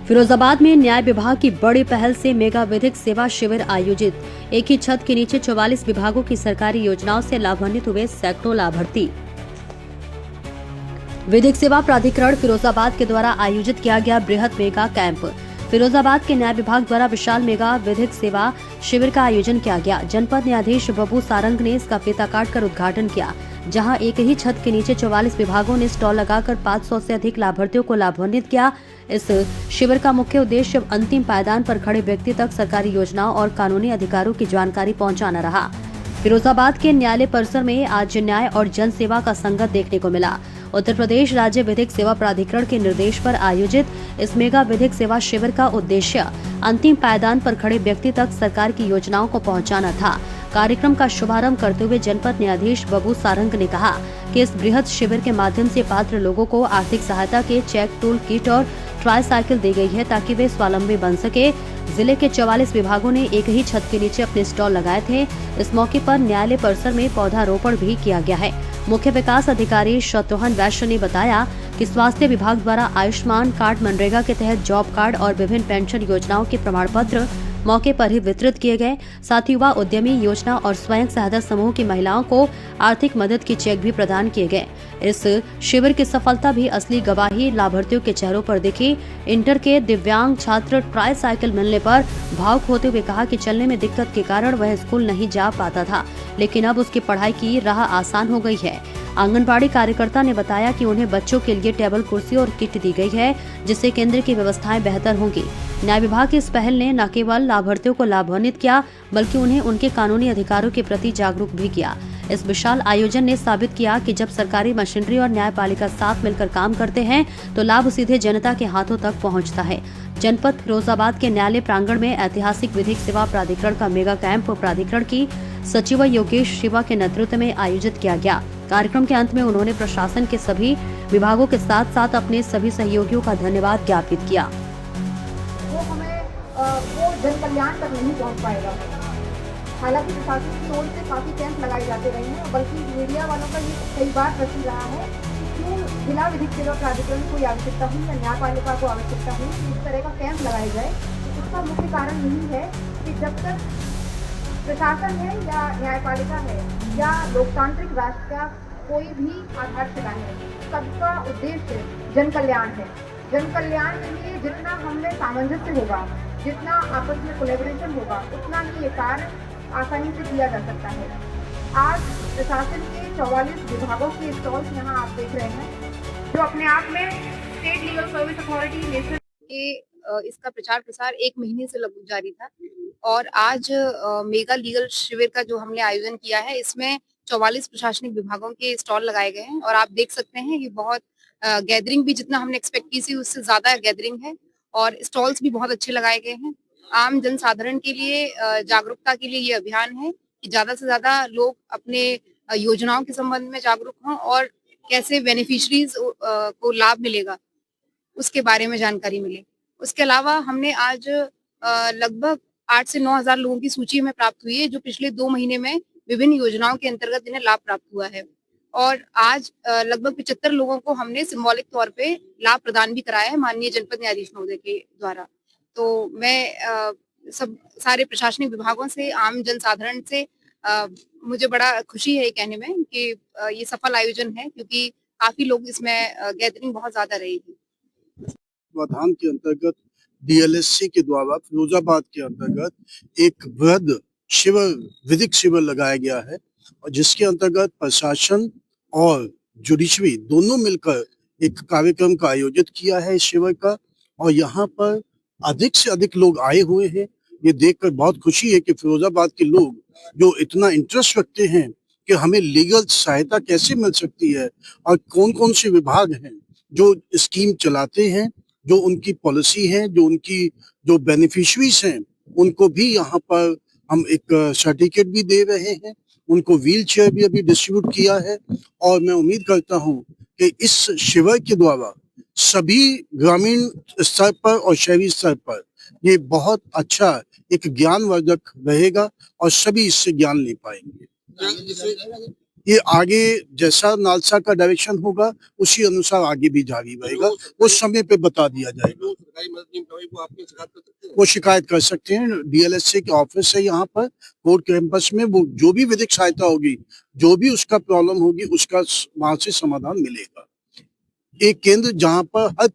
फिरोजाबाद में न्याय विभाग की बड़ी पहल से मेगा विधिक सेवा शिविर आयोजित। एक ही छत के नीचे 44 विभागों की सरकारी योजनाओं से लाभान्वित हुए सैकड़ों लाभार्थी। विधिक सेवा प्राधिकरण फिरोजाबाद के द्वारा आयोजित किया गया बृहद मेगा कैंप। फिरोजाबाद के न्याय विभाग द्वारा विशाल मेगा विधिक सेवा शिविर का आयोजन किया गया। जनपद न्यायाधीश बबू सारंग ने इसका फीता काटकर उद्घाटन किया, जहां एक ही छत के नीचे 44 विभागों ने स्टॉल लगाकर 500 से अधिक लाभार्थियों को लाभान्वित किया। इस शिविर का मुख्य उद्देश्य अंतिम पायदान पर खड़े व्यक्ति तक सरकारी योजनाओं और कानूनी अधिकारों की जानकारी पहुंचाना रहा। फिरोजाबाद के न्यायालय परिसर में आज न्याय और जन सेवा का संगत देखने को मिला। उत्तर प्रदेश राज्य विधिक सेवा प्राधिकरण के निर्देश पर आयोजित इस मेगा विधिक सेवा शिविर का उद्देश्य अंतिम पायदान पर खड़े व्यक्ति तक सरकार की योजनाओं को पहुंचाना था। कार्यक्रम का शुभारंभ करते हुए जनपद न्यायाधीश बबू सारंग ने कहा कि इस बृहद शिविर के माध्यम से पात्र लोगों को आर्थिक सहायता के चेक, टूल किट और ट्राई साइकिल दी गई है, ताकि वे स्वावलंबी बन सके। जिले के 44 विभागों ने एक ही छत के नीचे अपने स्टॉल लगाए थे। इस मौके पर न्यायालय परिसर में पौधारोपण भी किया गया है। मुख्य विकास अधिकारी शत्रुघ्न वैश्य ने बताया कि स्वास्थ्य विभाग द्वारा आयुष्मान कार्ड, मनरेगा के तहत जॉब कार्ड और विभिन्न पेंशन योजनाओं के प्रमाण पत्र मौके पर ही वितरित किए गए। साथ ही युवा उद्यमी योजना और स्वयं सहायता समूह की महिलाओं को आर्थिक मदद के चेक भी प्रदान किए गए। इस शिविर की सफलता भी असली गवाही लाभार्थियों के चेहरों पर दिखी। इंटर के दिव्यांग छात्र ट्राई साइकिल मिलने पर भावुक होते हुए कहा कि चलने में दिक्कत के कारण वह स्कूल नहीं जा पाता था, लेकिन अब उसकी पढ़ाई की राह आसान हो गई है। आंगनबाड़ी कार्यकर्ता ने बताया कि उन्हें बच्चों के लिए टेबल कुर्सी और किट दी गई है, जिससे केंद्र की व्यवस्थाएं बेहतर होंगी। न्याय विभाग की इस पहल ने न केवल लाभार्थियों को लाभान्वित किया, बल्कि उन्हें उनके कानूनी अधिकारों के प्रति जागरूक भी किया। इस विशाल आयोजन ने साबित किया कि जब सरकारी मशीनरी और न्यायपालिका साथ मिलकर काम करते हैं तो लाभ सीधे जनता के हाथों तक पहुंचता है। जनपद फिरोजाबाद के न्यायालय प्रांगण में ऐतिहासिक विधिक सेवा प्राधिकरण का मेगा कैंप प्राधिकरण की सचिव योगेश शिवा के नेतृत्व में आयोजित किया गया। कार्यक्रम के अंत में उन्होंने प्रशासन के सभी विभागों के साथ साथ अपने सभी सहयोगियों का धन्यवाद ज्ञापित किया। वो जन कल्याण तक नहीं पहुंच पाएगा। हालांकि प्रशासन की ओर से काफी कैंप लगाए जाते रहे हैं, बल्कि मीडिया वालों का ये कई बार प्रश्न रहा है कि क्यों जिला विधिक सेवा प्राधिकरण को आवश्यकता हुई या न्यायपालिका को आवश्यकता हुई कि इस तरह का कैंप लगाया जाए। इसका मुख्य कारण यही है कि जब तक प्रशासन है या न्यायपालिका है या लोकतांत्रिक राष्ट्र का कोई भी आधारशिला है, सबका उद्देश्य जन कल्याण है। जन कल्याण के लिए जितना हमने सामंजस्य होगा, जितना आपस में कोलैबोरेशन होगा, उतना ही ये कार्य आसानी से किया जा सकता है। आज प्रशासन के 44 विभागों के स्टॉल्स यहाँ आप देख रहे हैं, जो अपने आप में state legal service authority national के इसका प्रचार प्रसार 1 महीने से लगभग जारी था और आज मेगा लीगल शिविर का जो हमने आयोजन किया है, इसमें 44 प्रशासनिक विभागों के स्टॉल लगाए गए हैं और आप देख सकते हैं कि बहुत गैदरिंग भी जितना हमने एक्सपेक्ट की थी उससे ज्यादा गैदरिंग है और स्टॉल्स भी बहुत अच्छे लगाए गए हैं। आम जनसाधारण के लिए जागरूकता के लिए ये अभियान है कि ज्यादा से ज्यादा लोग अपने योजनाओं के संबंध में जागरूक हों और कैसे बेनिफिशरीज को लाभ मिलेगा उसके बारे में जानकारी मिले। उसके अलावा हमने आज लगभग 8 से 9 हजार लोगों की सूची हमें प्राप्त हुई है, जो पिछले 2 महीने में विभिन्न योजनाओं के अंतर्गत इन्हें लाभ प्राप्त हुआ है और आज लगभग 75 लोगों को हमने सिंबॉलिक तौर पे लाभ प्रदान भी कराया है माननीय जनपद न्यायाधीश महोदय के द्वारा। तो मैं सब सारे प्रशासनिक विभागों से, आम जनसाधारण से मुझे बड़ा खुशी है कहने में कि ये सफल आयोजन है, क्योंकि काफी लोग इसमें गैदरिंग बहुत ज्यादा रही थी। प्रावधान के अंतर्गत डीएलएससी के द्वारा फिरोजाबाद के अंतर्गत एक वृहद शिविर, विधिक शिविर लगाया गया है और जिसके अंतर्गत प्रशासन और जुडिशरी दोनों मिलकर एक कार्यक्रम का आयोजित किया है इस शिविर का। और यहाँ पर अधिक से अधिक लोग आए हुए हैं। ये देखकर बहुत खुशी है कि फिरोजाबाद के लोग जो इतना इंटरेस्ट रखते हैं कि हमें लीगल सहायता कैसे मिल सकती है और कौन कौन से विभाग हैं जो स्कीम चलाते हैं, जो उनकी पॉलिसी है, जो उनकी जो बेनिफिशरीज हैं, उनको भी यहाँ पर हम एक सर्टिफिकेट भी दे रहे हैं। उनको व्हील चेयर भी अभी डिस्ट्रीब्यूट किया है और मैं उम्मीद करता हूँ कि इस शिविर के द्वारा सभी ग्रामीण स्तर पर और शहरी स्तर पर ये बहुत अच्छा एक ज्ञानवर्धक रहेगा और सभी इससे ज्ञान ले पाएंगे। ये आगे जैसा नालसा का डायरेक्शन होगा उसी अनुसार आगे भी जारी रहेगा, उस समय पे बता दिया जाएगा। सरकारी मदद नहीं मिल पाई, वो आपकी शिकायत कर सकते हैं। वो शिकायत कर सकते हैं, डीएलएससी के ऑफिस है यहाँ पर कोर्ट कैंपस में, वो जो भी विधिक सहायता होगी, जो भी उसका प्रॉब्लम होगी, उसका वहां से समाधान मिलेगा। एक केंद्र जहाँ पर हर